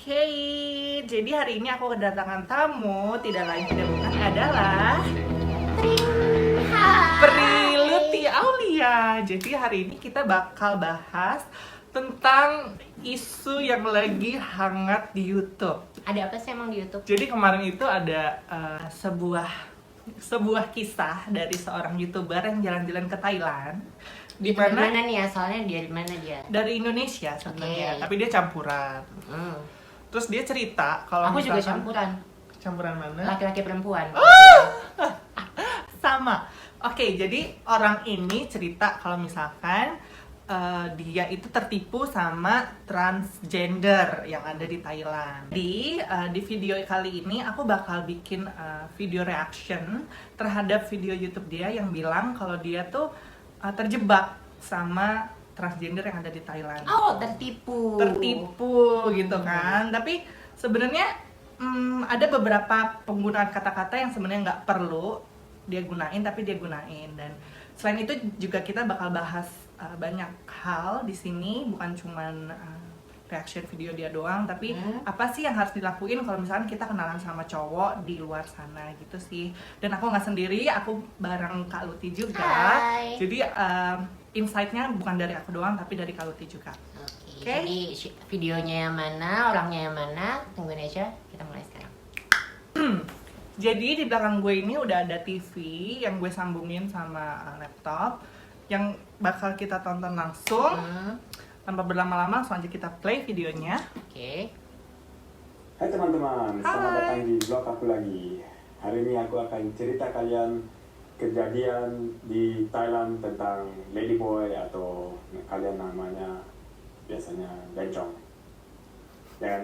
Oke, jadi hari ini aku kedatangan tamu, tidak lain tidak bukan adalah Prilly Aulia. Jadi hari ini kita bakal bahas tentang isu yang lagi hangat di YouTube. Ada apa sih emang di YouTube? Jadi kemarin itu ada sebuah kisah dari seorang YouTuber yang jalan-jalan ke Thailand. Di mana nih asalnya dia di mana dia? dari Indonesia sebenarnya, Oke. tapi dia campuran. Terus dia cerita kalau Aku juga misalkan- campuran, Campuran mana? laki-laki perempuan. Sama. Oke, jadi orang ini cerita kalau misalkan dia itu tertipu sama transgender yang ada di Thailand. Di video kali ini aku bakal bikin video reaction terhadap video YouTube dia yang bilang kalau dia tuh terjebak sama transgender yang ada di Thailand. Oh, tertipu Gitu kan. Tapi sebenarnya ada beberapa penggunaan kata-kata yang sebenarnya nggak perlu dia gunain tapi dia gunain. Dan selain itu juga kita bakal bahas banyak hal di sini, bukan cuman reaction video dia doang, tapi apa sih yang harus dilakuin kalau misalkan kita kenalan sama cowok di luar sana gitu sih. Dan aku nggak sendiri, aku bareng Kak Luti juga. Hai. Jadi insight-nya bukan dari aku doang tapi dari Kak Luti juga. Oke, Oke. jadi videonya yang mana, orangnya yang mana? Tungguin aja, kita mulai sekarang. Jadi di belakang gue ini udah ada TV yang gue sambungin sama laptop yang bakal kita tonton langsung. Tanpa berlama-lama langsung aja kita play videonya. Oke. Hai teman-teman, selamat Hai. datang di vlog aku lagi. Hari ini aku akan cerita kalian kejadian di Thailand tentang ladyboy atau kalian namanya biasanya bencong. Ya kan?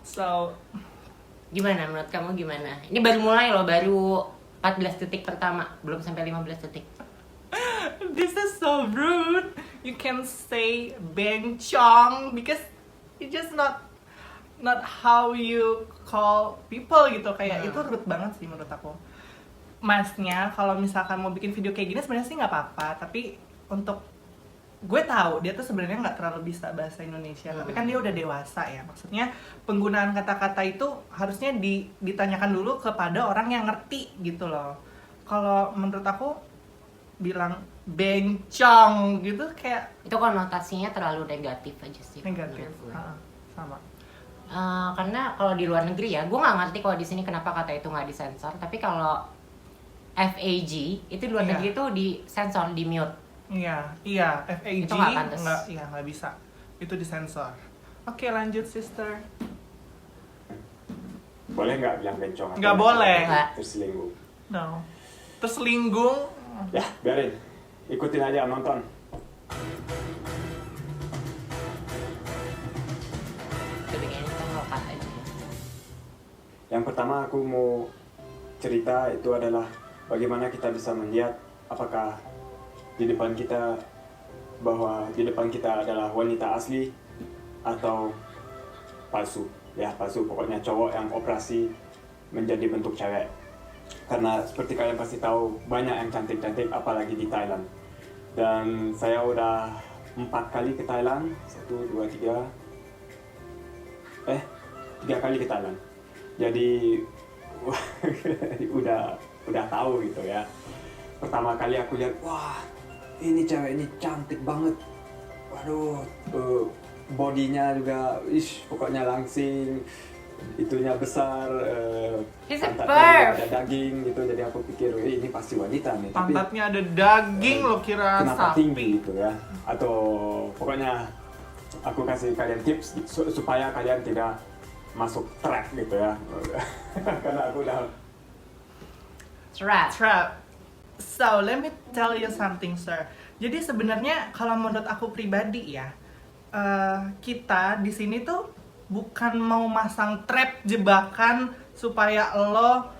So, Gimana menurut kamu gimana? Ini baru mulai loh, baru 14 detik pertama, belum sampai 15 detik. this is so rude. You can say bencong because it's just not how you call people gitu. Kayak itu rude banget sih menurut aku. Masnya kalau misalkan mau bikin video kayak gini sebenarnya sih nggak apa-apa, tapi untuk gue tahu dia tuh sebenarnya nggak terlalu bisa bahasa Indonesia, tapi kan dia udah dewasa ya. Maksudnya penggunaan kata-kata itu harusnya ditanyakan dulu kepada orang yang ngerti gitu loh. Kalau menurut aku bilang bencong gitu kayak Itu konotasinya terlalu negatif aja sih. negatif. menurut gue. Sama. Karena kalau di luar negeri ya, gue nggak ngerti kalau di sini kenapa kata itu nggak disensor. Tapi kalau FAG itu di luar Iya. negeri itu disensor, di mute. Iya, FAG Itu nggak pantas. nggak bisa. Itu disensor. Oke, lanjut sister. Boleh nggak bilang bencong? Nggak boleh. Nggak. Terselingkuh. No. Terselinggung. Ya, biarin. Ikutin aja, nonton. Jadi kayaknya kita nggak cut aja. Yang pertama aku mau cerita itu adalah bagaimana kita bisa melihat apakah di depan kita adalah wanita asli atau palsu. Ya, palsu, pokoknya cowok yang operasi menjadi bentuk cewek. Karena seperti kalian pasti tahu banyak yang cantik-cantik apalagi di Thailand. Dan saya udah 4 kali ke Thailand, 1, 2, 3 kali ke Thailand. Jadi udah tahu gitu ya. Pertama kali aku lihat, wah ini cewek ini cantik banget. Waduh, bodinya juga, pokoknya langsing, itunya besar, He's a pantatnya perv. ada daging gitu. Jadi aku pikir, ini pasti wanita nih. Tapi Pantatnya ada daging lo kira kenapa sapi. tinggi gitu ya? Atau pokoknya aku kasih kalian tips supaya kalian tidak masuk trap gitu ya. Karena aku udah Trap. Trap. So, let me tell you something, sir. Jadi sebenarnya kalau menurut aku pribadi ya, kita di sini tuh bukan mau masang trap jebakan supaya lo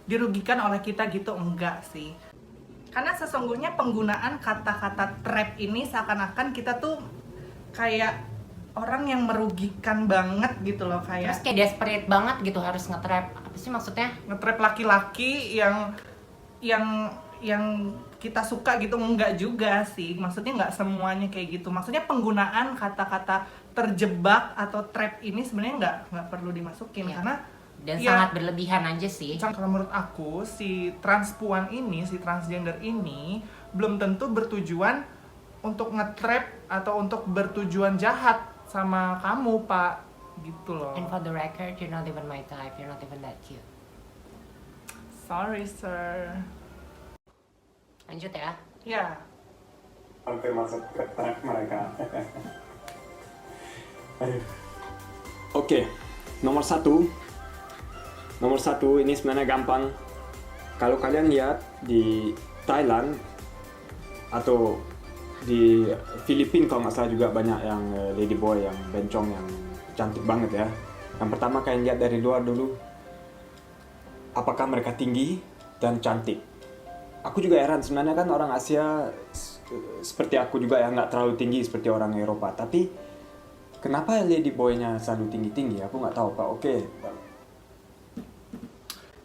dirugikan oleh kita gitu, enggak sih. Karena sesungguhnya penggunaan kata-kata trap ini seakan-akan kita tuh kayak orang yang merugikan banget gitu loh, kayak Terus kayak desperate banget gitu harus nge-trap. Apa sih maksudnya? nge-trap laki-laki yang kita suka gitu, enggak juga sih. Maksudnya nggak semuanya kayak gitu. Maksudnya penggunaan kata-kata terjebak atau trap ini sebenarnya nggak perlu dimasukin Iya. karena Dan ya, sangat berlebihan aja sih. kalau menurut aku si transpuan ini, si transgender ini belum tentu bertujuan untuk nge-trap atau untuk bertujuan jahat sama kamu, Pak, gitu loh. And for the record, you're not even my type. You're not even that cute. Sorry, sir. Lanjut ya. Ya, Sampai masuk ke trap mereka. Aduh. Oke, nomor satu ini sebenarnya gampang. Kalau kalian lihat di Thailand atau di Filipina kalau nggak salah juga banyak yang ladyboy, yang bencong, yang cantik banget ya. Yang pertama kalian lihat dari luar dulu, apakah mereka tinggi dan cantik. Aku juga heran sebenarnya, kan orang Asia seperti aku juga yang nggak terlalu tinggi seperti orang Eropa, tapi kenapa ladyboy-nya selalu tinggi-tinggi? Aku nggak tahu, Pak. Oke.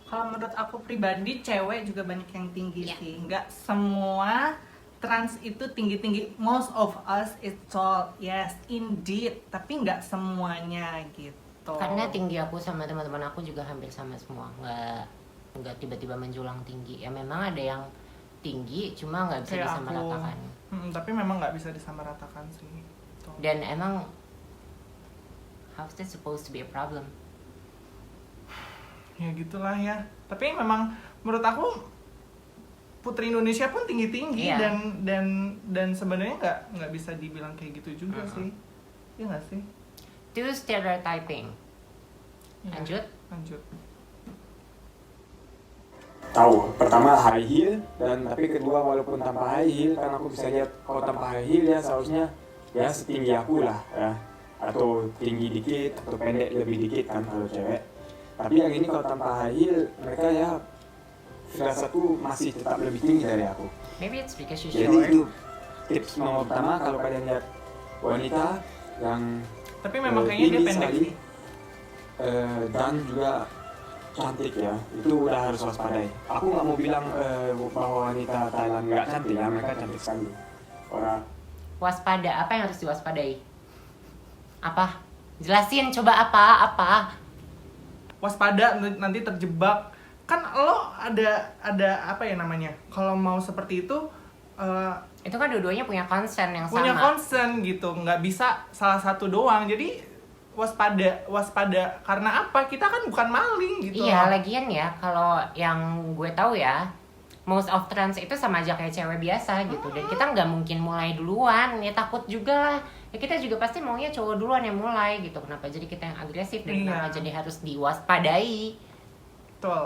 kalau menurut aku pribadi cewek juga banyak yang tinggi Iya. sih. Nggak semua trans itu tinggi-tinggi. Most of us is tall, yes, indeed. Tapi nggak semuanya gitu. Karena tinggi aku sama teman-teman aku juga hampir sama semua. Nggak tiba-tiba menjulang tinggi. Ya memang ada yang tinggi, cuma nggak bisa Kayak disamaratakan. tapi memang nggak bisa disamaratakan sih. Tuh. Dan emang how's that supposed to be a problem? Ya gitulah ya. Tapi memang menurut aku putri Indonesia pun tinggi-tinggi Iya. dan sebenarnya nggak bisa dibilang kayak gitu juga sih. Iya nggak sih? Itu stereotyping. Iya. Lanjut. Tahu, pertama high heel, dan tapi kedua walaupun tanpa high heel, kan aku bisa lihat kalau tanpa high heel ya seharusnya ya setinggi aku lah ya, atau tinggi dikit atau pendek lebih dikit kan kalau cewek. Tapi yang ini kalau tanpa high heel, mereka ya firasatku masih tetap lebih tinggi dari aku. Maybe it's because you're Jadi short. itu tips nomor pertama kalau kalian lihat wanita yang Tapi memang kayaknya dia tinggi pendek sekali, sih. dan juga cantik ya, itu udah harus waspadai. Aku nggak mau bilang bahwa wanita Thailand nggak cantik ya, mereka cantik sekali. Orang Waspada, apa yang harus diwaspadai? Apa? Jelasin coba apa? Waspada nanti terjebak. Kan lo ada apa ya namanya? Kalau mau seperti itu Itu kan dua-duanya punya concern yang punya sama. concern gitu, nggak bisa salah satu doang. Jadi waspada karena apa? Kita kan bukan maling gitu. Iya, loh. lagian ya, kalau yang gue tahu ya, most of trans itu sama aja kayak cewek biasa gitu. Dan kita nggak mungkin mulai duluan, ya takut juga lah. Ya kita juga pasti maunya cowok duluan yang mulai gitu. Kenapa jadi kita yang agresif dan Iya. kenapa jadi harus diwaspadai? Betul.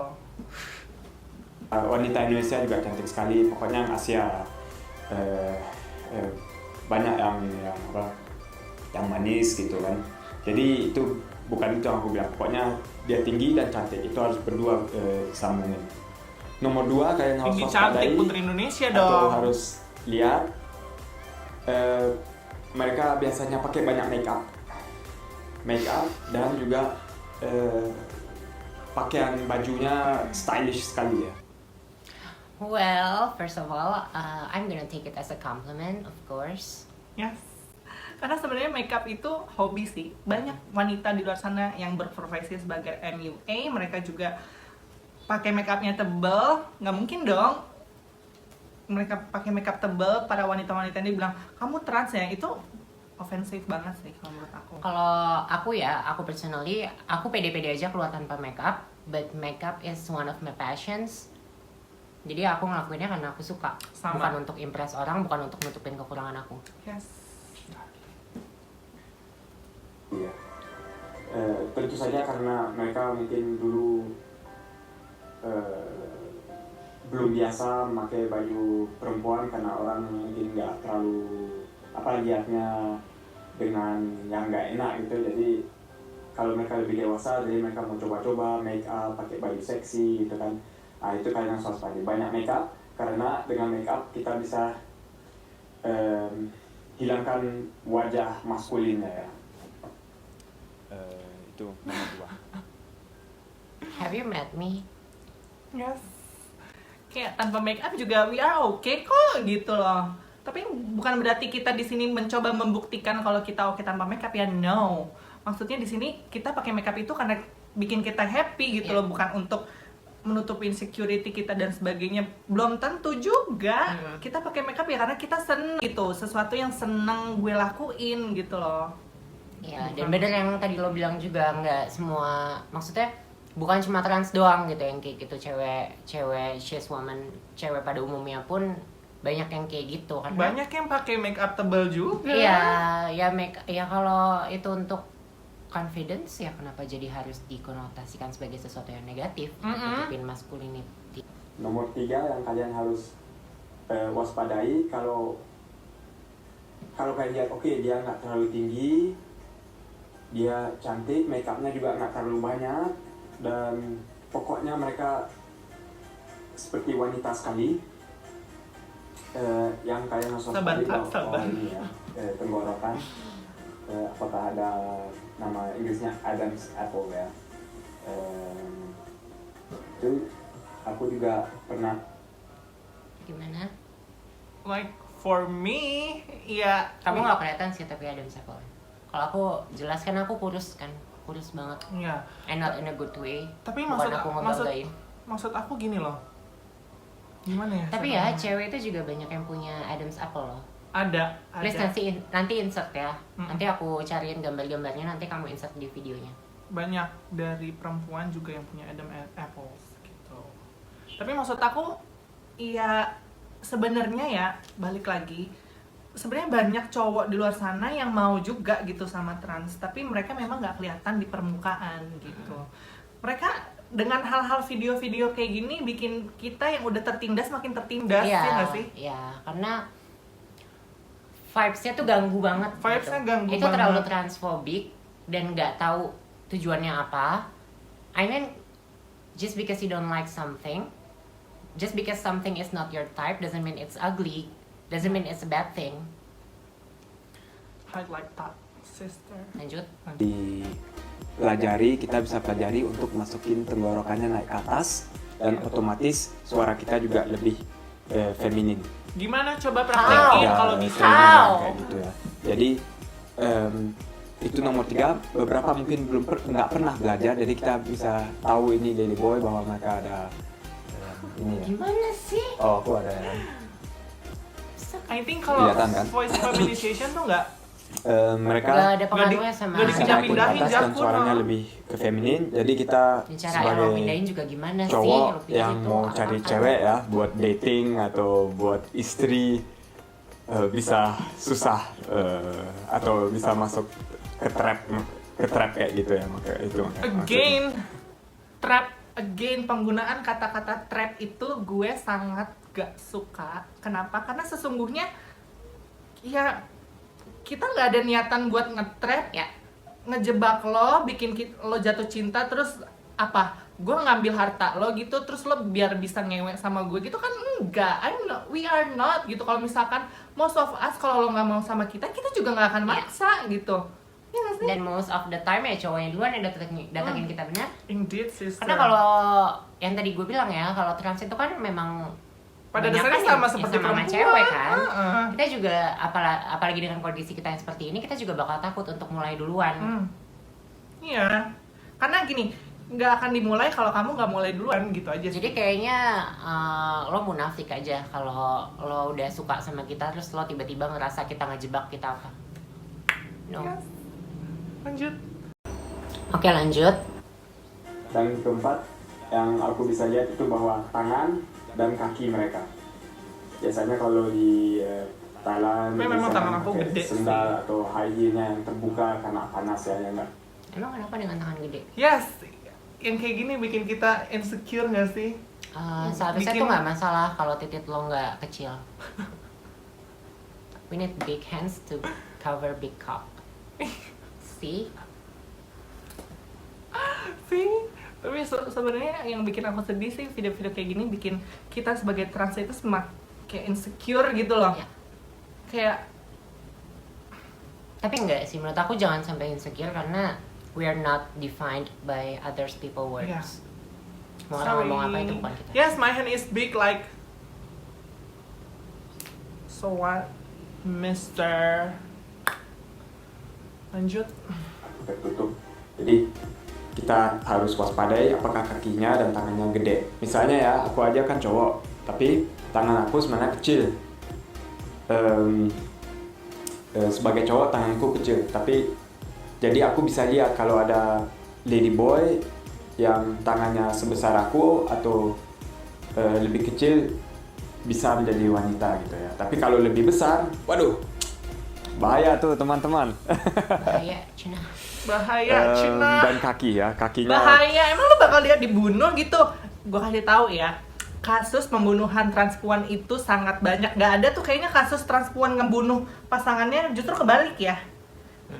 wanita Indonesia juga cantik sekali. Pokoknya yang Asia banyak yang manis gitu kan. Jadi itu bukan itu yang aku bilang. Pokoknya dia tinggi dan cantik, itu harus berdua sambungin. Nomor 2 kalian harus Tinggi waspadai cantik putri Indonesia atau dong. harus lihat mereka biasanya pakai banyak make up dan juga pakaian bajunya stylish sekali ya. Well, first of all, I'm gonna take it as a compliment, of course. Yes. Karena sebenarnya makeup itu hobi sih. Banyak wanita di luar sana yang berprofesi sebagai MUA, mereka juga pakai makeupnya tebel. Nggak mungkin dong mereka pakai makeup tebel. Para wanita-wanita ini bilang kamu trans ya, itu ofensif banget sih kalau menurut aku. Kalau aku personally, aku pede-pede aja keluar tanpa makeup, but makeup is one of my passions. Jadi aku ngelakuinnya karena aku suka, Sama. bukan untuk impress orang, bukan untuk nutupin kekurangan aku. Yes. Iya. Tentu saja karena mereka mungkin dulu belum biasa memakai baju perempuan karena orang mungkin nggak terlalu lihatnya dengan yang nggak enak gitu. Jadi kalau mereka lebih dewasa, jadi mereka mau coba-coba make up, pakai baju seksi gitu kan. Nah itu kalian harus waspadai. Banyak make up, karena dengan make up kita bisa hilangkan wajah maskulinnya ya. Itu nomor 2. Have you met me? Yes. kayak tanpa make up juga we are okay kok gitu loh. Tapi bukan berarti kita di sini mencoba membuktikan kalau kita oke tanpa make up ya, no. Maksudnya di sini kita pakai make up itu karena bikin kita happy gitu loh, bukan untuk menutup insecurity kita dan sebagainya. Belum tentu juga kita pakai make up ya karena kita seneng gitu, sesuatu yang seneng gue lakuin gitu loh. Ya, dan bener yang tadi lo bilang juga, nggak semua, maksudnya bukan cuma trans doang gitu yang kayak gitu, cewek cis woman, cewek pada umumnya pun banyak yang kayak gitu kan. Banyak yang pakai make up tebal juga. Iya, ya kalau itu untuk confidence ya kenapa jadi harus dikonotasikan sebagai sesuatu yang negatif, tutupin masculinity. Nomor 3 yang kalian harus waspadai, kalau kalian lihat oke, dia nggak terlalu tinggi, dia cantik, make upnya juga nggak terlalu banyak, dan pokoknya mereka seperti wanita sekali. Yang kalian harus waspadai bahwa ini ya, tenggorokan, apakah ada nama Inggrisnya Adam's apple ya. Itu aku juga pernah. Gimana? Like for me, ya Kamu nggak kelihatan sih tapi ada apple. Kalau aku jelas kan aku kurus banget. Iya. And not in a good way. Tapi bukan aku ngebanggain. maksud aku gini loh. Gimana ya? Tapi ya cewek itu juga banyak yang punya Adam's apple loh. Ada. Please nanti insert ya. Nanti aku cariin gambar-gambarnya, nanti kamu insert di videonya. Banyak dari perempuan juga yang punya Adam apples gitu. Tapi maksud aku, iya sebenarnya ya balik lagi, sebenarnya banyak cowok di luar sana yang mau juga gitu sama trans, tapi mereka memang nggak kelihatan di permukaan gitu. Mereka dengan hal-hal video-video kayak gini bikin kita yang udah tertindas makin tertindas, ya nggak sih? Iya, karena vibes-nya tuh ganggu banget. Vibes-nya gitu. ganggu Itu terlalu banget. transfobik dan nggak tahu tujuannya apa. I mean, just because you don't like something, just because something is not your type doesn't mean it's ugly, doesn't mean it's a bad thing. I like that, sister. Lanjut. Dipelajari, kita bisa pelajari untuk masukin tenggorokannya naik ke atas, dan otomatis suara kita juga lebih feminin. Gimana coba praktekin Ya, kalau bisa? kayak gitu ya. Jadi itu nomor 3, beberapa mungkin nggak pernah belajar, jadi kita bisa tahu ini Lily Boy bahwa mereka ada ini ya. Gimana sih? Oh, aku ada ya. I think kalau Kelihatan kan? voice feminization tuh nggak Mereka Gak ada pengaruhnya sama nggak bisa dipindah- naik ke pindahin, atas dan Jakun, suaranya loh. lebih ke feminin. Jadi kita cara yang sebagai lo pindahin juga gimana sih? cowok Lo pilih yang itu mau apa cari kan? cewek ya buat dating atau buat istri, bisa susah atau bisa masuk ke trap kayak gitu ya, maka itu again penggunaan kata-kata trap itu gue sangat gak suka. Kenapa? Karena sesungguhnya ya kita nggak ada niatan buat nge-trap Ya. ngejebak lo, bikin lo jatuh cinta, terus apa? Gue ngambil harta lo gitu, terus lo biar bisa ngewek sama gue gitu kan? Enggak, we are not gitu. Kalau misalkan most of us, kalau lo nggak mau sama kita juga nggak akan maksa gitu. Ya nggak sih? Dan most of the time ya cowoknya duluan yang datengin kita, benar? Indeed, sister. Karena kalau yang tadi gue bilang ya, kalau trans itu kan memang pada banyak dasarnya kan sama yang seperti sama perempuan, cewek kan. Heeh. Kita juga apalagi dengan kondisi kita yang seperti ini, kita juga bakal takut untuk mulai duluan. Iya, karena gini, nggak akan dimulai kalau kamu nggak mulai duluan gitu aja. Jadi kayaknya lo munafik aja kalau lo udah suka sama kita terus lo tiba-tiba ngerasa kita ngejebak kita apa. No. Yes. Lanjut. Oke, lanjut. Dan keempat yang aku bisa lihat itu bahwa tangan dan kaki mereka. Biasanya kalau di Thailand Memang biasanya tangan aku pakai gede sendal atau high heel-nya yang terbuka karena panas ya enggak. Emang kenapa dengan tangan gede? Yes, yang kayak gini bikin kita insecure nggak sih? Seharusnya Bikin- tuh nggak masalah kalau titik lo nggak kecil. We need big hands to cover big cock. See? Tapi sebenarnya yang bikin aku sedih sih video-video kayak gini bikin kita sebagai trans itu semakin kayak insecure gitu loh. Ya. Kayak Tapi enggak sih, menurut aku jangan sampai insecure karena we are not defined by others people words. Iya. Mau orang ngomong apa itu bukan kita. Yes, my hand is big like. So what, Mister? Lanjut. Tertutup. Jadi kita harus waspadai apakah kakinya dan tangannya gede. Misalnya ya, aku aja kan cowok, tapi tangan aku sebenarnya kecil. Sebagai cowok tanganku kecil, tapi jadi aku bisa lihat kalau ada lady boy yang tangannya sebesar aku atau lebih kecil bisa menjadi wanita gitu ya. Tapi kalau lebih besar, waduh, bahaya tuh teman-teman. Bahaya, Cina. Bahaya, Cina. Dan kaki ya, kakinya. Bahaya, emang lu bakal lihat dibunuh gitu? Gue kasih tahu ya, kasus pembunuhan transpuan itu sangat banyak. Gak ada tuh kayaknya kasus transpuan ngebunuh pasangannya, justru kebalik ya.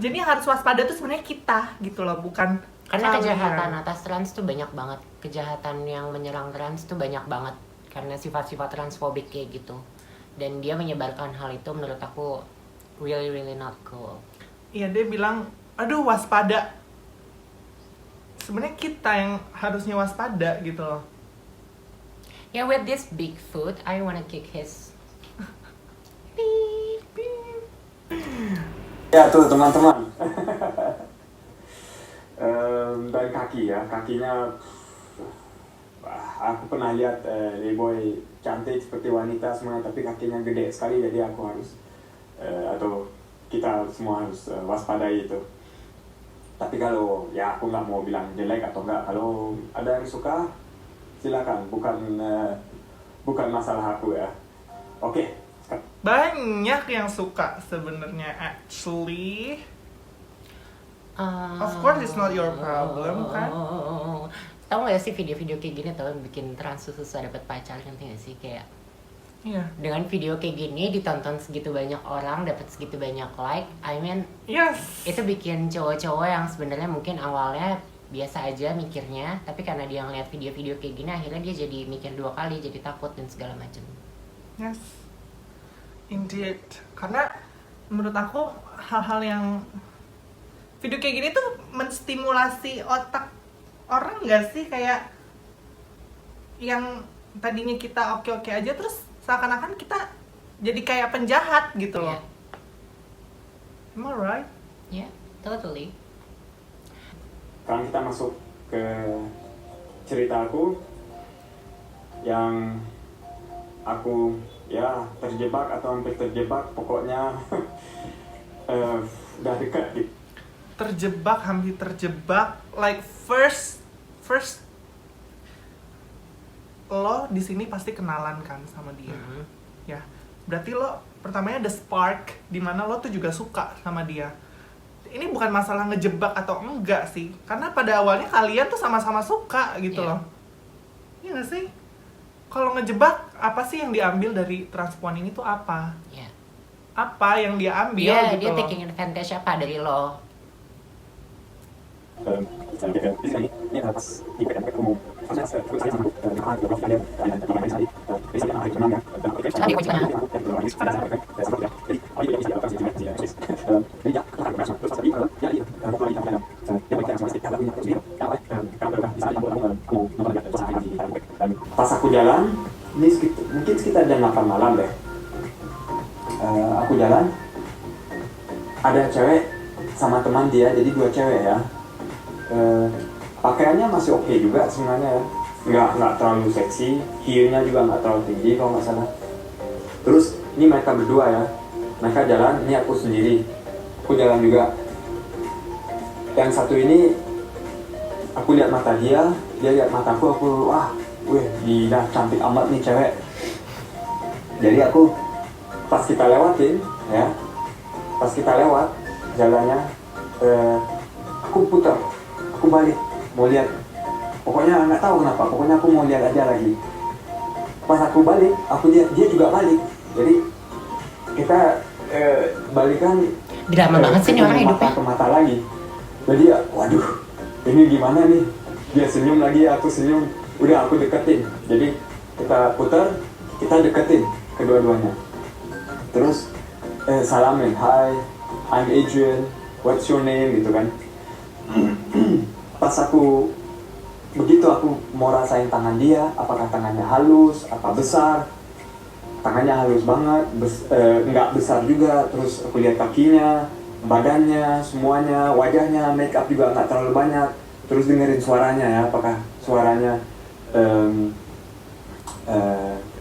Jadi yang harus waspada tuh sebenarnya kita gitu loh, bukan Karena kalian. kejahatan atas trans tuh banyak banget. Kejahatan yang menyerang trans tuh banyak banget. Karena sifat-sifat transfobik kayak gitu. Dan dia menyebarkan hal itu menurut aku really not cool. Iya, dia bilang, aduh waspada. Sebenarnya kita yang harusnya waspada gitu loh. Yeah, with this big foot, I wanna kick his. Ya tuh teman-teman. Dan kaki ya, kakinya. Aku pernah lihat boy cantik seperti wanita semuanya, tapi kakinya gede sekali, jadi aku harus atau kita semua harus waspadai itu. Tapi kalau ya aku nggak mau bilang jelek atau enggak, kalau ada yang suka silakan, bukan masalah aku ya. Oke. Banyak yang suka sebenarnya actually. Of course it's not your problem kan. Tahu nggak sih video-video kayak gini tuh bikin trans susah dapet pacar, ngerti nggak sih? Kayak Iya. dengan video kayak gini ditonton segitu banyak orang, dapat segitu banyak like, I mean Yes. itu bikin cowok-cowok yang sebenarnya mungkin awalnya biasa aja mikirnya, tapi karena dia ngeliat video-video kayak gini akhirnya dia jadi mikir 2 kali, jadi takut dan segala macam. Yes. Indeed. Karena menurut aku hal-hal yang video kayak gini tuh menstimulasi otak orang nggak sih, kayak yang tadinya kita oke-oke aja terus seakan-akan kita jadi kayak penjahat gitu loh. Yeah. Am I right? Yeah, totally. Sekarang kita masuk ke cerita aku yang aku ya terjebak atau hampir terjebak, pokoknya udah dekat gitu. Terjebak, hampir terjebak, like first lo di sini pasti kenalan kan sama dia. Ya, berarti lo pertamanya ada spark di mana lo tuh juga suka sama dia. Ini bukan masalah ngejebak atau enggak sih, karena pada awalnya kalian tuh sama-sama suka gitu Iya. loh. Iya nggak sih? Kalau ngejebak, apa sih yang diambil dari transpuan ini tuh apa? Yeah. Apa yang dia ambil Dia gitu loh? taking advantage apa dari lo? Ini adalah pas di PN ketemu. Pas aku jalan, ini mungkin sekitar jam 8 malam deh. Aku jalan, ada cewek sama teman dia, jadi 2 cewek ya. Pakaiannya masih oke juga sebenarnya ya, nggak terlalu seksi, heelnya juga nggak terlalu tinggi kalau nggak salah. Terus ini mereka berdua ya, mereka jalan, ini aku sendiri, aku jalan juga. Yang satu ini aku lihat mata dia lihat mataku, aku wah, wih gila cantik amat nih cewek. Jadi aku pas kita lewatin ya, pas kita lewat jalannya, aku putar, aku balik mau lihat, pokoknya nggak tahu kenapa, pokoknya aku mau lihat aja lagi. Pas aku balik, aku lihat dia juga balik, jadi kita balikan. Drama banget sih nih orang hidupnya. Mata ke mata lagi, jadi ya, waduh ini gimana nih, dia senyum lagi, aku senyum, udah aku deketin, jadi kita putar, kita deketin kedua-duanya, terus salamin, hi, I'm Adrian, what's your name gitu kan. Pas aku begitu aku mau rasain tangan dia, apakah tangannya halus, apa besar. Tangannya halus banget, nggak besar juga. Terus aku lihat kakinya, badannya, semuanya, wajahnya, make up juga nggak terlalu banyak. Terus dengerin suaranya ya, apakah suaranya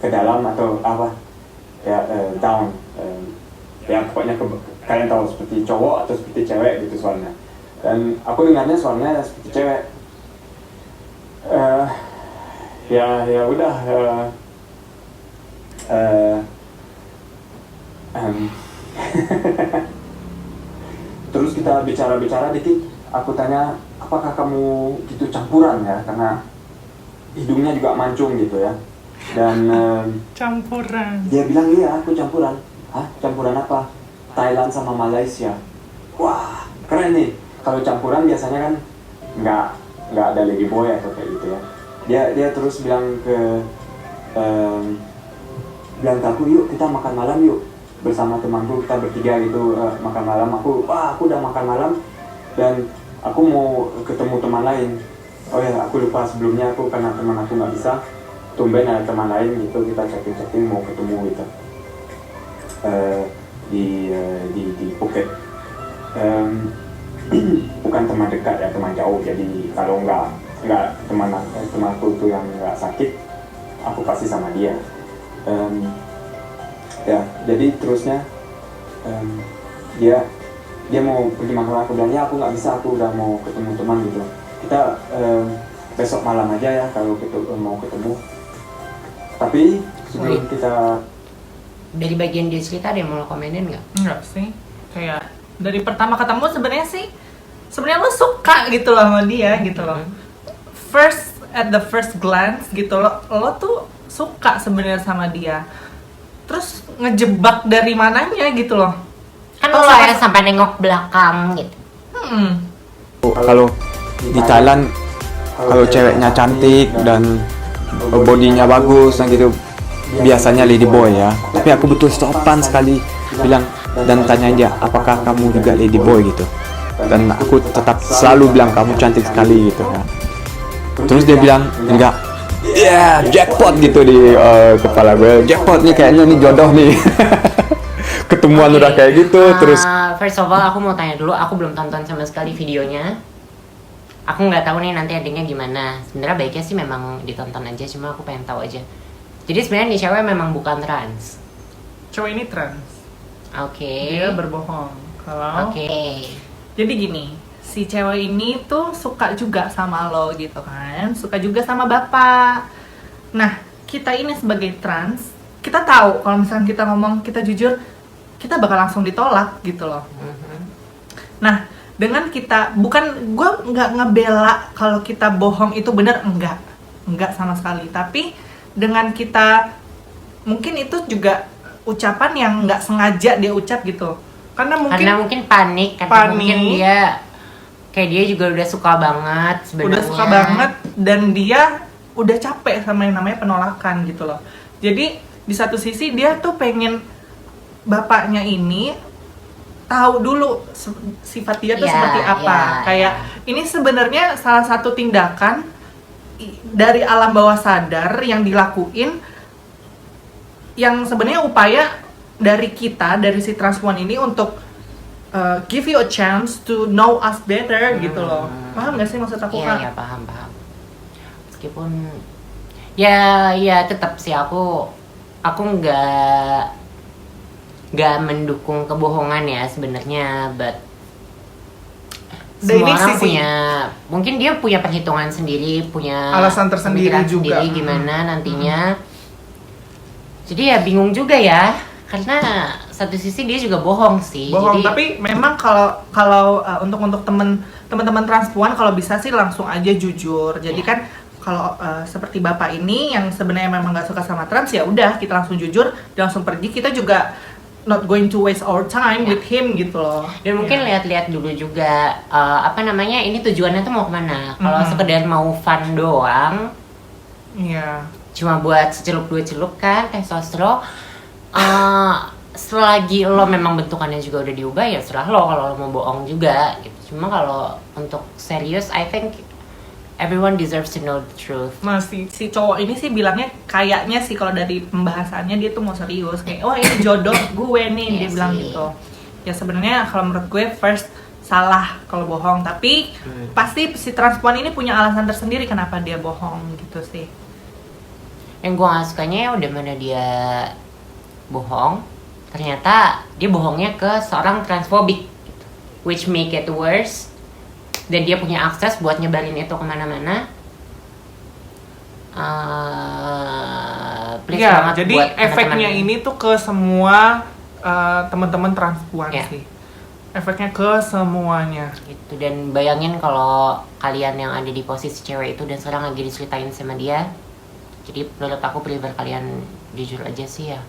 ke dalam atau apa ya, down, ya pokoknya kalian tahu seperti cowok atau seperti cewek gitu suaranya. Dan aku dengarnya suaranya seperti cewek. Ya udah. Terus kita bicara dikit. Aku tanya, apakah kamu gitu campuran ya? Karena hidungnya juga mancung gitu ya. Dan Campuran. dia bilang, iya aku campuran. Hah? Campuran apa? Thailand sama Malaysia. Wah, keren nih. Kalau campuran biasanya kan nggak ada ladyboy atau kayak gitu ya. Dia terus bilang ke aku, yuk kita makan malam yuk bersama temanku, kita bertiga gitu makan malam. Aku udah makan malam dan aku mau ketemu teman lain. Oh ya, aku lupa sebelumnya, aku karena teman aku nggak bisa, tumben ada teman lain gitu, kita chatting mau ketemu gitu di Phuket. Bukan teman dekat ya, teman jauh. Jadi kalau nggak temanku itu yang nggak sakit, aku pasti sama dia. Ya jadi terusnya dia mau pergi makan, aku bilang ya aku nggak bisa, aku udah mau ketemu teman gitu. Kita besok malam aja ya kalau mau ketemu. Tapi sebelum kita Dari bagian dia cerita ada yang mau lo komenin nggak? Enggak sih, kayak dari pertama ketemu sebenarnya lo suka gitu loh sama dia gitu loh. At the first glance gitu lo tuh suka sebenarnya sama dia. Terus ngejebak dari mananya gitu loh. Kan lo ya sampai nengok belakang gitu. kalau di Thailand kalau ceweknya cantik dan bodinya bagus dan gitu biasanya ladyboy ya. Tapi aku betul sopan sekali bilang dan tanya dia, apakah kamu juga ladyboy gitu. Dan aku tetap selalu bilang kamu cantik sekali gitu ya. Terus dia bilang enggak. Ya, jackpot gitu di kepala gue. Jackpot nih, kayaknya nih jodoh nih. Ketemuan udah kayak gitu. Terus First of all, aku mau tanya dulu, aku belum tonton sama sekali videonya. Aku nggak tahu nih nanti endingnya gimana. Sebenarnya baiknya sih memang ditonton aja, cuma aku pengen tahu aja. Jadi sebenarnya nih cewek memang bukan trans. Cowok ini trans. Oke. Dia berbohong. Oke. Jadi gini, si cewek ini tuh suka juga sama lo gitu kan, suka juga sama bapak. Nah, kita ini sebagai trans, kita tahu kalau misalnya kita ngomong, kita jujur, kita bakal langsung ditolak gitu loh. Nah, dengan kita, bukan gue nggak ngebela kalau kita bohong itu benar, enggak sama sekali. Tapi dengan kita, mungkin itu juga ucapan yang nggak sengaja dia ucap gitu. Karena mungkin panik, karena mungkin dia kayak dia juga udah suka banget sebenarnya. Udah suka banget dan dia udah capek sama yang namanya penolakan gitu loh. Jadi di satu sisi dia tuh pengen bapaknya ini tahu dulu sifat dia tuh seperti apa. Kayak ini sebenarnya salah satu tindakan dari alam bawah sadar yang dilakuin, yang sebenarnya upaya dari kita, dari si transpuan ini untuk give you a chance to know us better gitu loh. Paham gak sih maksud aku? Iya, paham. Meskipun ya tetap sih aku nggak mendukung kebohongan ya sebenarnya, but semua orang mungkin dia punya perhitungan sendiri, punya alasan tersendiri juga gimana nantinya. Jadi ya bingung juga ya, karena satu sisi dia juga bohong sih. Jadi, tapi memang kalau untuk teman-teman transpuan kalau bisa sih langsung aja jujur. Jadi kan kalau seperti bapak ini yang sebenarnya memang nggak suka sama trans, ya udah kita langsung jujur, dia langsung pergi. Kita juga not going to waste our time with him gitu loh. Dan mungkin lihat-lihat dulu juga ini tujuannya tuh mau kemana. Kalau sekedar mau fun doang, cuma buat secelup dua celup kan testosteron, selagi lo memang bentukannya juga udah diubah, ya serah lo kalau lo mau bohong juga gitu. Cuma kalau untuk serius, I think everyone deserves to know the truth. Nah si cowok ini sih bilangnya kayaknya sih kalau dari pembahasannya dia tuh mau serius kayak oh ini jodoh gue nih Iya dia bilang sih. gitu. Ya sebenarnya kalau menurut gue first salah kalau bohong, tapi pasti si transpuan ini punya alasan tersendiri kenapa dia bohong gitu sih. Yang gue gak sukanya ya udah mana dia bohong, ternyata dia bohongnya ke seorang transfobik gitu. Which make it worse. Dan dia punya akses buat nyebarin itu kemana-mana. Please Ya, banget jadi buat efeknya teman-teman. ini tuh ke semua teman-teman transpuan Ya. sih. Efeknya ke semuanya. Gitu. Dan bayangin kalau kalian yang ada di posisi cewek itu dan sekarang lagi diceritain sama dia. Jadi menurut aku prefer kalian jujur aja sih ya.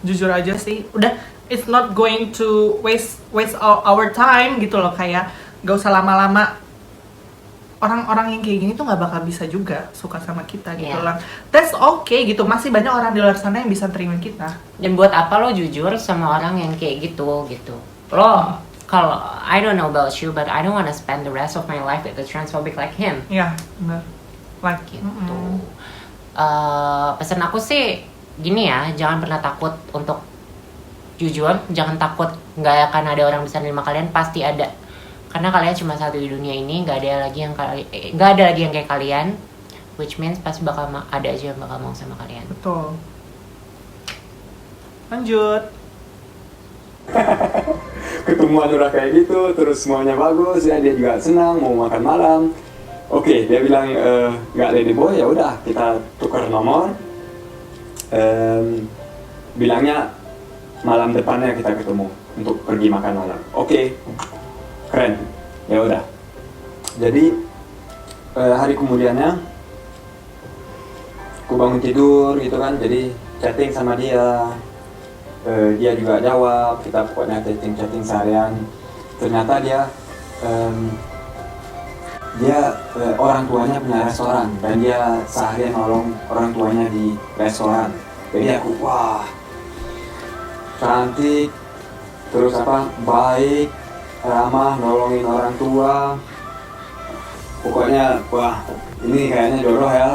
Jujur aja sih, udah it's not going to waste our time gitu loh, kayak gak usah lama-lama. Orang-orang yang kayak gini tuh nggak bakal bisa juga suka sama kita gitu Iya. lah. That's okay gitu, masih banyak orang di luar sana yang bisa terima kita. Dan buat apa lo jujur sama orang yang kayak gitu. Lo kalau I don't know about you, but I don't wanna spend the rest of my life with a transphobic like him. Ya, bener. Like Gitu. Pesan aku sih gini ya, jangan pernah takut untuk jujur, jangan takut nggak akan ada orang bisa nerima kalian, pasti ada. Karena kalian cuma satu di dunia ini, nggak ada lagi yang kayak kalian, which means pasti bakal ada aja yang bakal mau sama kalian. Betul. Lanjut. Ketemuan udah kayak gitu, terus semuanya bagus ya, dia juga senang mau makan malam. Oke, dia bilang nggak ladyboy, ya udah kita tukar nomor. Bilangnya malam depannya kita ketemu untuk pergi makan malam. Oke, keren. Ya udah. Jadi hari kemudiannya aku bangun tidur gitu kan, jadi chatting sama dia. Dia juga jawab, kita pokoknya chatting seharian. Ternyata dia orang tuanya punya restoran dan dia seharian nolong orang tuanya di restoran. Jadi aku wah, cantik, terus baik, ramah, nolongin orang tua. Pokoknya wah, ini kayaknya jodoh ya.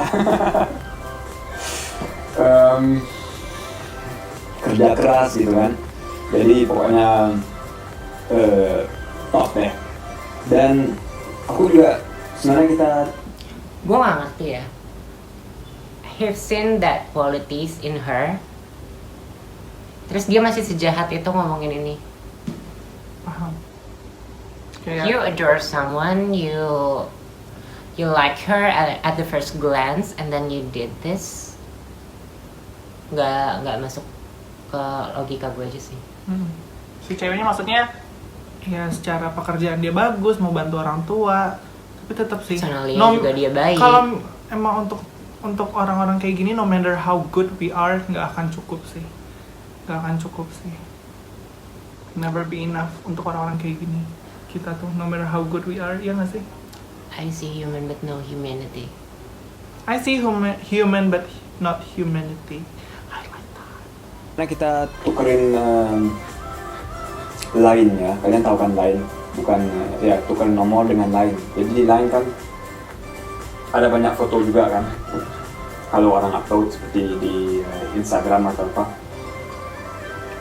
Kerja keras gitu kan, jadi pokoknya top deh. Dan aku juga sebenarnya Gue gak ngerti ya. I've seen that qualities in her. Terus dia masih sejahat itu ngomongin ini. Paham. You adore someone, you like her at the first glance, and then you did this. Nggak masuk ke logika gue aja sih. Si ceweknya maksudnya ya secara pekerjaan dia bagus, mau bantu orang tua, tapi tetap sih Personalnya juga dia baik. Kalau emang untuk orang-orang kayak gini, no matter how good we are, nggak akan cukup sih. Never be enough untuk orang-orang kayak gini. Kita tuh no matter how good we are, ya nggak sih? I see human but no humanity. I see human but not humanity. I like that. Nah, kita tukerin line ya, kalian tahu kan line, bukan ya tukerin nomor dengan line. Jadi di line kan ada banyak foto juga kan, kalau orang upload seperti di Instagram atau apa.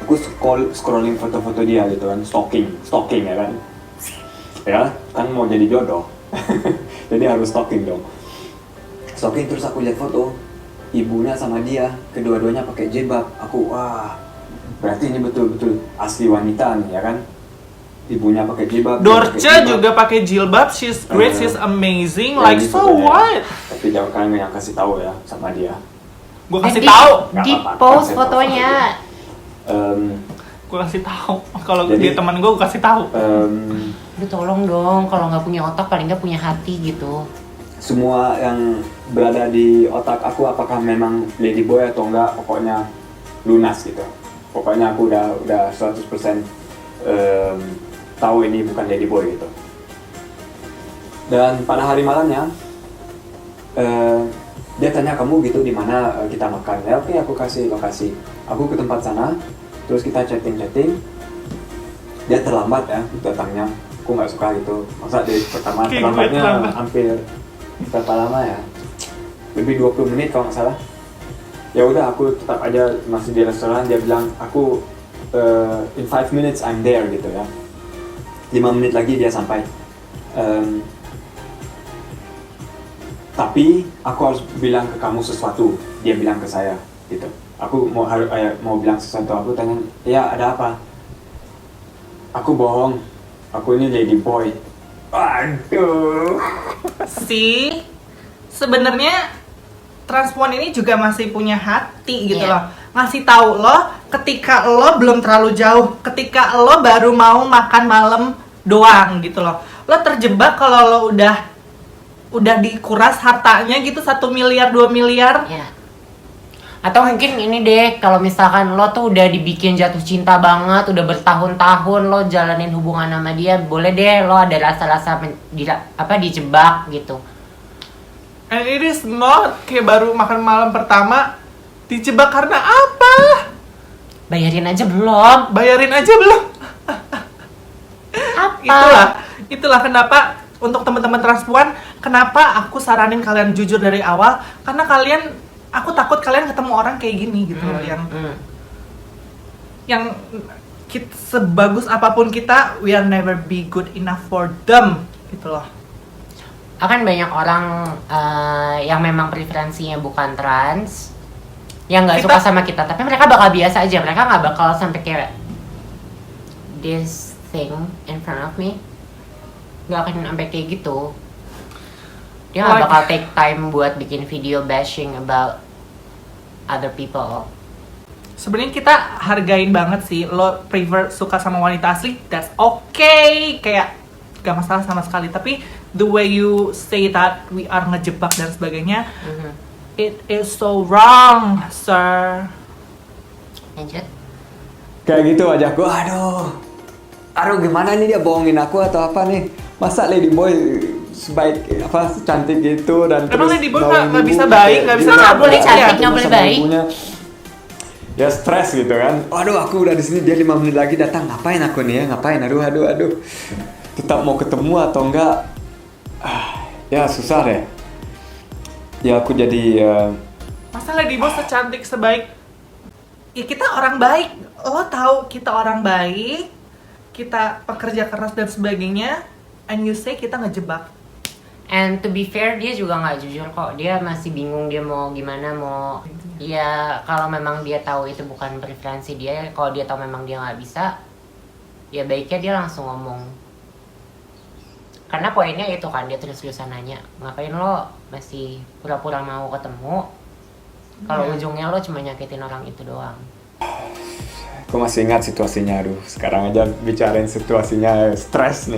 Aku scrolling foto-foto dia gitu kan, stalking ya kan mau jadi jodoh. Jadi harus stalking dong. Stalking, terus aku lihat foto ibunya sama dia, kedua-duanya pakai jilbab. Aku wah, berarti ini betul-betul asli wanita nih ya kan. Ibunya pakai jilbab. Dorce juga pakai jilbab, she's great, she's amazing. Ya, Like gitu so ya. what? Tapi jangan kalian yang kasih tahu ya sama dia. Gue kasih Di- tahu. Nggak Di apa-apa, post kasih fotonya. Gue kasih tahu. Kalau Jadi- dia teman gue kasih tahu. Aduh tolong dong, kalau nggak punya otak paling nggak punya hati gitu. Semua yang berada di otak aku, apakah memang ladyboy atau enggak, pokoknya lunas gitu. Pokoknya aku udah 100% tahu ini bukan ladyboy gitu. Dan pada hari malamnya dia tanya, kamu gitu di mana kita makan. Ya oke, aku kasih lokasi. Aku ke tempat sana, terus kita chatting. Dia terlambat ya datangnya. Aku nggak suka gitu. Masa dari pertama Kayak gue terlambatnya terlambat. hampir berapa lama ya, lebih 20 menit kalau nggak salah. Ya udah, aku tetap aja masih di restoran. Dia bilang aku in 5 minutes I'm there gitu ya, 5 menit lagi dia sampai. Tapi aku harus bilang ke kamu sesuatu, dia bilang ke saya gitu. Aku mau bilang sesuatu. Aku tanya, ya ada apa? Aku bohong, aku ini lady boy. Aduh. Si sebenarnya transpuan ini juga masih punya hati gitu Iya. loh. Ngasih tahu lo ketika lo belum terlalu jauh, ketika lo baru mau makan malam doang gitu loh. Lo terjebak kalau lo udah dikuras hartanya gitu 1 miliar 2 miliar. Ya. Atau mungkin ini deh, kalau misalkan lo tuh udah dibikin jatuh cinta banget, udah bertahun-tahun lo jalanin hubungan sama dia, boleh deh lo ada rasa-rasa dijebak gitu. And it is not kayak baru makan malam pertama dijebak karena apa? Bayarin aja belum? Bayarin aja belum? Apa? Itulah kenapa untuk teman-teman transpuan, kenapa aku saranin kalian jujur dari awal, karena aku takut kalian ketemu orang kayak gini gitu loh, yang sebagus apapun kita, we are never be good enough for them gitu loh. Akan banyak orang yang memang preferensinya bukan trans, yang nggak suka sama kita, tapi mereka bakal biasa aja, mereka nggak bakal sampai kayak this thing in front of me, nggak akan sampai kayak gitu. Dia nggak bakal take time buat bikin video bashing about other people. Sebenarnya kita hargain banget sih, lo prefer suka sama wanita asli, that's okay, kayak gak masalah sama sekali. Tapi the way you say that we are ngejebak dan sebagainya, it is so wrong, sir. Lanjut. Kayak gitu wajahku, aduh gimana nih, dia bohongin aku atau apa nih? Masa lady boy sebaik secantik gitu dan Emang terus lady boy nolong nggak ibu, bisa baik, nggak bisa Nggak boleh Iya, cantik, ketemu nggak boleh sama baik. ibunya. Ya stres gitu kan. Aduh, aku udah di sini, dia 5 menit lagi datang. Ngapain aku nih ya? Ngapain? Aduh. Tetap mau ketemu atau enggak? Ya susah deh. Ya aku jadi Masa lady boy secantik sebaik, ya kita orang baik, lo tahu kita orang baik, kita pekerja keras dan sebagainya, and you say kita ngejebak. And to be fair, dia juga nggak jujur kok. Dia masih bingung dia mau gimana, mau ya kalau memang dia tahu itu bukan preferensi dia, kalau dia tahu memang dia nggak bisa, ya baiknya dia langsung ngomong. Karena poinnya itu kan, dia terus-terusan nanya, ngapain lo masih pura-pura mau ketemu, kalau ujungnya lo cuma nyakitin orang itu doang. aku masih ingat situasinya. Aduh, sekarang aja bicarain situasinya stres.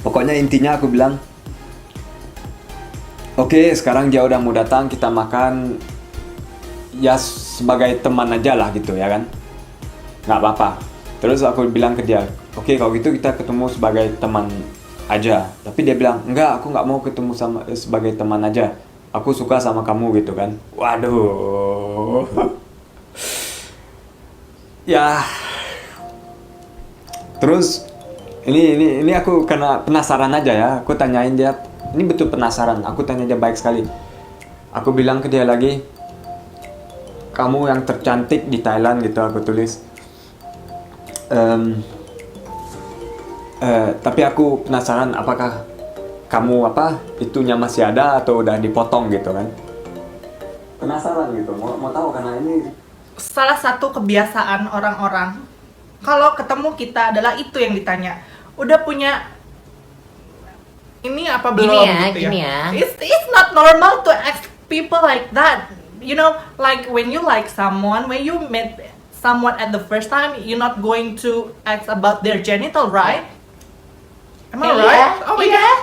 Pokoknya intinya aku bilang, oke, sekarang dia udah mau datang, kita makan ya sebagai teman aja lah gitu ya kan, nggak apa-apa. Terus aku bilang ke dia, oke kalau gitu kita ketemu sebagai teman aja. Tapi dia bilang, enggak, aku nggak mau ketemu sebagai teman aja, aku suka sama kamu gitu kan. Waduh. Ya. Terus ini aku karena penasaran aja ya, aku tanyain dia, ini betul penasaran, aku tanya dia baik sekali. Aku bilang ke dia lagi, kamu yang tercantik di Thailand gitu, aku tulis. Tapi aku penasaran apakah kamu itunya masih ada atau udah dipotong gitu kan. Penasaran gitu, mau tahu karena ini Salah satu kebiasaan orang-orang kalau ketemu kita adalah itu yang ditanya. Udah punya ini apa belum Gini ya. It's not normal to ask people like that. You know, like when you like someone, when you met someone at the first time, you're not going to ask about their genital, right? Am I Iya, right? Oh my iya. god.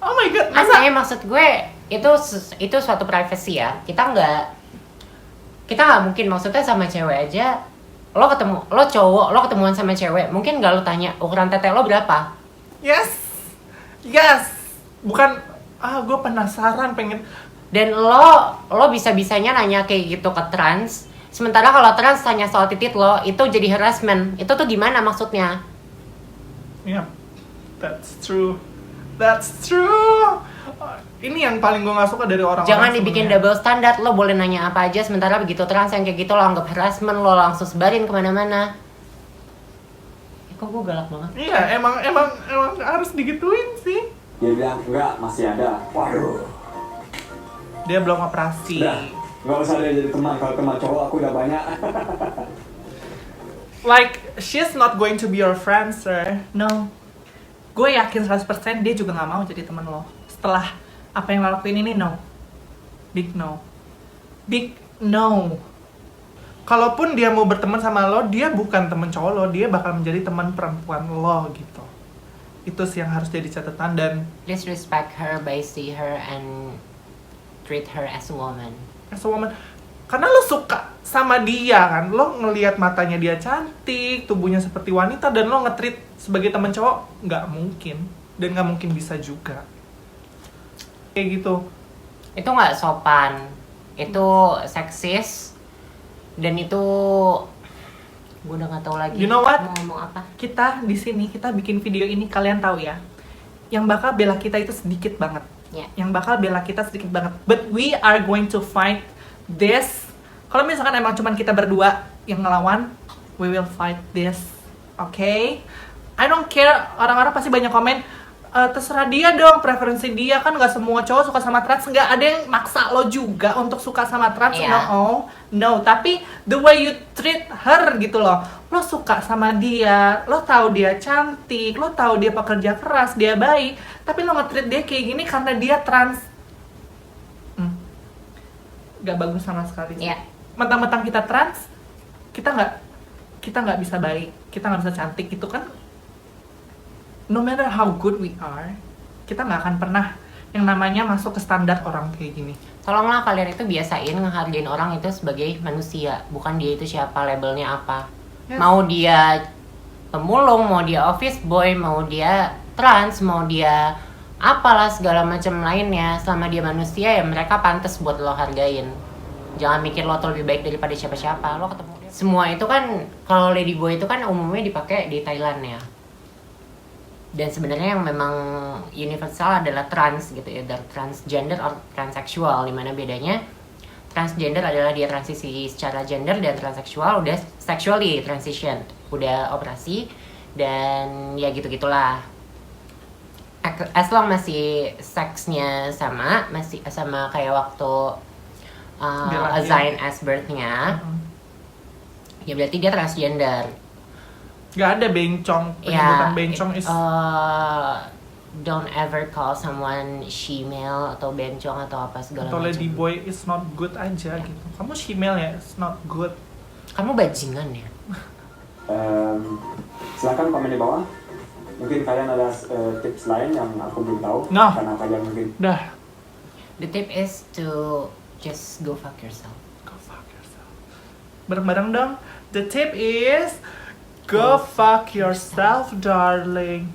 Oh my god. Masa Maksud gue itu suatu privacy ya. Kita nggak mungkin, maksudnya sama cewek aja. Lo cowok, lo ketemuan sama cewek, mungkin nggak lo tanya ukuran tete lo berapa? Yes. Bukan gue penasaran pengen. Dan lo bisa-bisanya nanya kayak gitu ke trans. Sementara kalau trans tanya soal titik lo, itu jadi harassment. Itu tuh gimana maksudnya? Yeah, that's true. That's true. Ini yang paling gue gak suka dari orang-orang. Jangan dibikin double standard. Lo boleh nanya apa aja, sementara begitu trans yang kayak gitu lo anggap harassment, lo langsung sebarin kemana-mana. Kok gue galak banget? Iya, emang harus digituin sih. Dia bilang enggak, masih ada. Waduh. Dia belum operasi. Udah, nggak usah dia jadi teman. Kalau teman cowok aku udah banyak. Like, she's not going to be your friend, sir. No. Gue yakin 100% dia juga gak mau jadi teman lo. Setelah apa yang lo lakuin ini, no. Big no. Big no. Kalaupun dia mau berteman sama lo, dia bukan teman cowok lo, dia bakal menjadi teman perempuan lo gitu. Itu sih yang harus jadi catatan. Dan Please respect her by see her and treat her as a woman. as a woman, karena lo suka sama dia kan, lo ngelihat matanya dia cantik, tubuhnya seperti wanita, dan lo nge-treat sebagai teman cowok, nggak mungkin. Dan nggak mungkin bisa juga. Kayak gitu. Itu nggak sopan, itu seksis, dan itu gue udah nggak tahu lagi. You know what? Mau ngomong apa? Kita di sini, kita bikin video ini, kalian tahu ya, yang bakal bela kita itu sedikit banget. Ya. Yang bakal bela kita sedikit banget. But we are going to fight this. Kalau misalkan emang cuman kita berdua yang ngelawan, we will fight this. Okay? I don't care. Orang-orang pasti banyak komen, terserah dia dong, preferensi dia, kan nggak semua cowok suka sama trans. Nggak ada yang maksa lo juga untuk suka sama trans. Yeah. No. Tapi the way you treat her gitu loh. Lo suka sama dia, lo tahu dia cantik, lo tahu dia pekerja keras, dia baik, tapi lo nge-treat dia kayak gini karena dia trans. Gak bagus sama sekali. Iya. Mentang-mentang kita trans, kita nggak bisa baik, kita nggak bisa cantik gitu kan. No matter how good we are, kita nggak akan pernah yang namanya masuk ke standar orang kayak gini. Tolonglah kalian itu biasain ngehargain orang itu sebagai manusia, bukan dia itu siapa, labelnya apa. Yes. Mau dia pemulung, mau dia office boy, mau dia trans, mau dia apalah segala macam lainnya, selama dia manusia ya mereka pantas buat lo hargain. Jangan mikir lo tuh lebih baik daripada siapa-siapa. Lo ketemu dia. Semua itu kan, kalau lady boy itu kan umumnya dipakai di Thailand ya. Dan sebenarnya yang memang universal adalah trans gitu ya, dari transgender or transseksual, dimana bedanya transgender adalah dia transisi secara gender, dan transseksual udah sexually transition, udah operasi, dan ya gitu-gitulah. As long masih seksnya sama, masih sama kayak waktu assign as birth-nya, ya berarti dia transgender. Gak ada bencong, penyebutan bencong is don't ever call someone she-male atau bencong atau apa segala atau macam. lady boy is not good aja gitu. Kamu she-male ya, it's not good. Kamu bajingan ya? Silakan komen di bawah. Mungkin kalian ada tips lain yang aku belum tahu. No. Karena kalian mungkin Dah, The tip is to just go fuck yourself. go fuck yourself. Bareng-bareng dong. The tip is go fuck yourself, darling.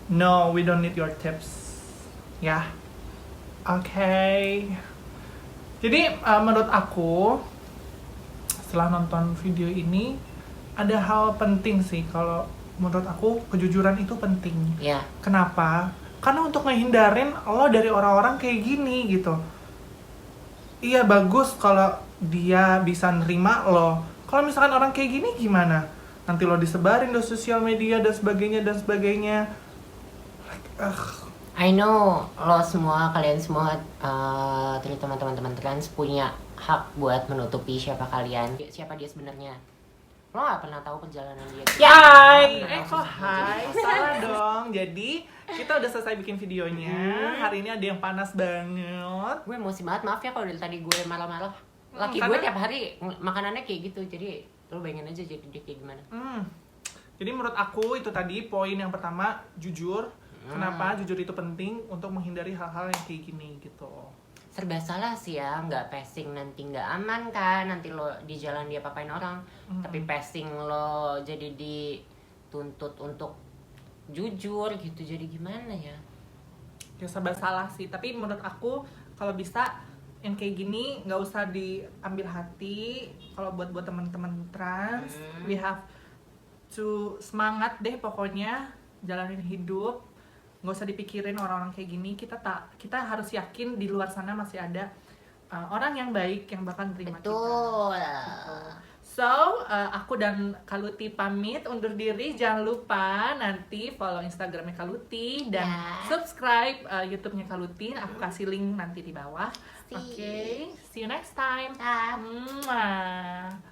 No, we don't need your tips. Ya. Okay. Jadi menurut aku, setelah nonton video ini, ada hal penting sih. Kalau menurut aku, kejujuran itu penting. Ya. Kenapa? Karena untuk ngehindarin lo dari orang-orang kayak gini gitu. Iya, bagus kalau dia bisa nerima lo. Kalau misalkan orang kayak gini gimana? Nanti lo disebarin di sosial media dan sebagainya dan sebagainya. I know lo semua, kalian semua, terutama teman-teman trans punya hak buat menutupi siapa kalian, siapa dia sebenarnya. Lo gak pernah tahu perjalanan dia. Hai, kok hai? Salah dong. Jadi kita udah selesai bikin videonya. Hari ini ada yang panas banget. Gue emosi banget, maaf ya kalau dari tadi gue marah-marah. Laki gue karena- tiap hari makanannya kayak gitu, jadi lo bayangin aja jadi dia kayak gimana. Jadi menurut aku itu tadi poin yang pertama, jujur. Kenapa jujur itu penting untuk menghindari hal-hal yang kayak gini gitu. Serba salah sih ya, nggak passing nanti nggak aman kan, nanti lo di jalan dia papain orang, tapi passing lo jadi dituntut untuk jujur gitu, jadi gimana ya? Ya serba salah sih, tapi menurut aku kalau bisa yang kayak gini nggak usah diambil hati. Kalau buat teman-teman trans, we have to semangat deh pokoknya, jalanin hidup. nggak usah dipikirin orang-orang kayak gini. Kita harus yakin di luar sana masih ada orang yang baik yang bakal terima kita. Betul. So, aku dan Kaluti pamit undur diri. Jangan lupa nanti follow Instagramnya Kaluti dan Ya. subscribe YouTube-nya Kaluti. Aku kasih link nanti di bawah. See. Oke, see you next time. Dah. Mwah.